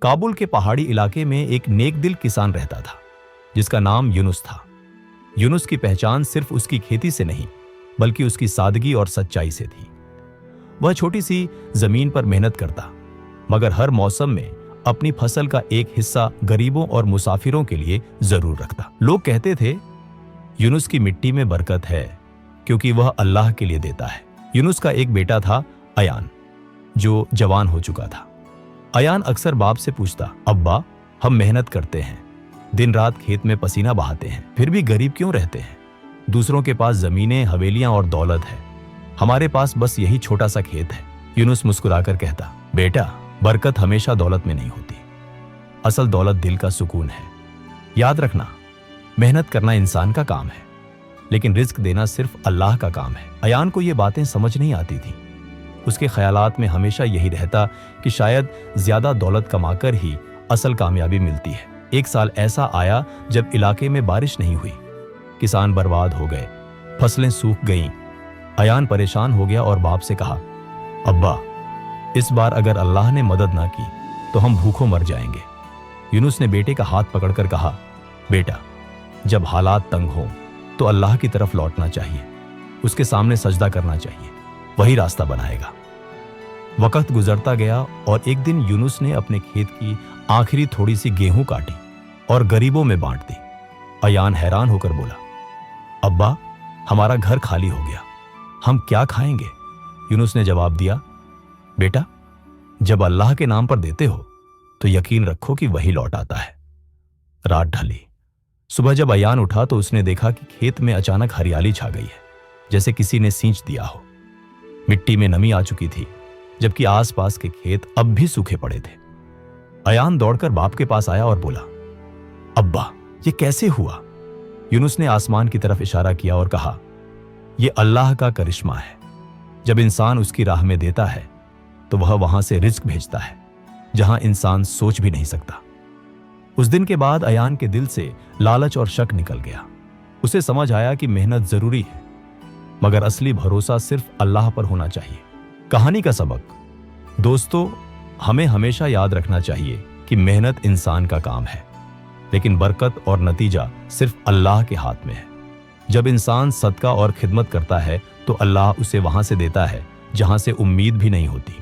काबुल के पहाड़ी इलाके में एक नेकदिल किसान रहता था जिसका नाम यूनुस था। यूनुस की पहचान सिर्फ उसकी खेती से नहीं बल्कि उसकी सादगी और सच्चाई से थी। वह छोटी सी जमीन पर मेहनत करता मगर हर मौसम में अपनी फसल का एक हिस्सा गरीबों और मुसाफिरों के लिए जरूर रखता। लोग कहते थे यूनुस की मिट्टी में बरकत है क्योंकि वह अल्लाह के लिए देता है। यूनुस का एक बेटा था अयान जो जवान हो चुका था। अयान अक्सर बाप से पूछता, अब्बा हम मेहनत करते हैं, दिन रात खेत में पसीना बहाते हैं, फिर भी गरीब क्यों रहते हैं? दूसरों के पास जमीनें, हवेलियां और दौलत है, हमारे पास बस यही छोटा सा खेत है। यूनुस मुस्कुराकर कहता, बेटा बरकत हमेशा दौलत में नहीं होती, असल दौलत दिल का सुकून है। याद रखना, मेहनत करना इंसान का काम है लेकिन रिस्क देना सिर्फ अल्लाह का काम है। अयान को ये बातें समझ नहीं आती थी। उसके ख्यालात में हमेशा यही रहता कि शायद ज्यादा दौलत कमाकर ही असल कामयाबी मिलती है। एक साल ऐसा आया जब इलाके में बारिश नहीं हुई, किसान बर्बाद हो गए, फसलें सूख गईं। अयान परेशान हो गया और बाप से कहा, अब्बा इस बार अगर अल्लाह ने मदद ना की तो हम भूखों मर जाएंगे। यूनुस ने बेटे का हाथ पकड़कर कहा, बेटा जब हालात तंग हों तो अल्लाह की तरफ लौटना चाहिए, उसके सामने सजदा करना चाहिए, वही रास्ता बनाएगा। वक्त गुजरता गया और एक दिन यूनुस ने अपने खेत की आखिरी थोड़ी सी गेहूं काटी और गरीबों में बांट दी। अयान हैरान होकर बोला, अब्बा हमारा घर खाली हो गया, हम क्या खाएंगे? यूनुस ने जवाब दिया, बेटा जब अल्लाह के नाम पर देते हो तो यकीन रखो कि वही लौट आता है। रात ढली। सुबह जब अयान उठा तो उसने देखा कि खेत में अचानक हरियाली छा गई है, जैसे किसी ने सींच दिया हो। मिट्टी में नमी आ चुकी थी जबकि आसपास के खेत अब भी सूखे पड़े थे। अयान दौड़कर बाप के पास आया और बोला, अब्बा ये कैसे हुआ? यूनुस ने आसमान की तरफ इशारा किया और कहा, यह अल्लाह का करिश्मा है। जब इंसान उसकी राह में देता है तो वह वहां से रिज्क भेजता है जहां इंसान सोच भी नहीं सकता। उस दिन के बाद अयान के दिल से लालच और शक निकल गया। उसे समझ आया कि मेहनत जरूरी है मगर असली भरोसा सिर्फ अल्लाह पर होना चाहिए। कहानी का सबक, दोस्तों हमें हमेशा याद रखना चाहिए कि मेहनत इंसान का काम है लेकिन बरकत और नतीजा सिर्फ अल्लाह के हाथ में है। जब इंसान सदका और खिदमत करता है तो अल्लाह उसे वहां से देता है जहां से उम्मीद भी नहीं होती।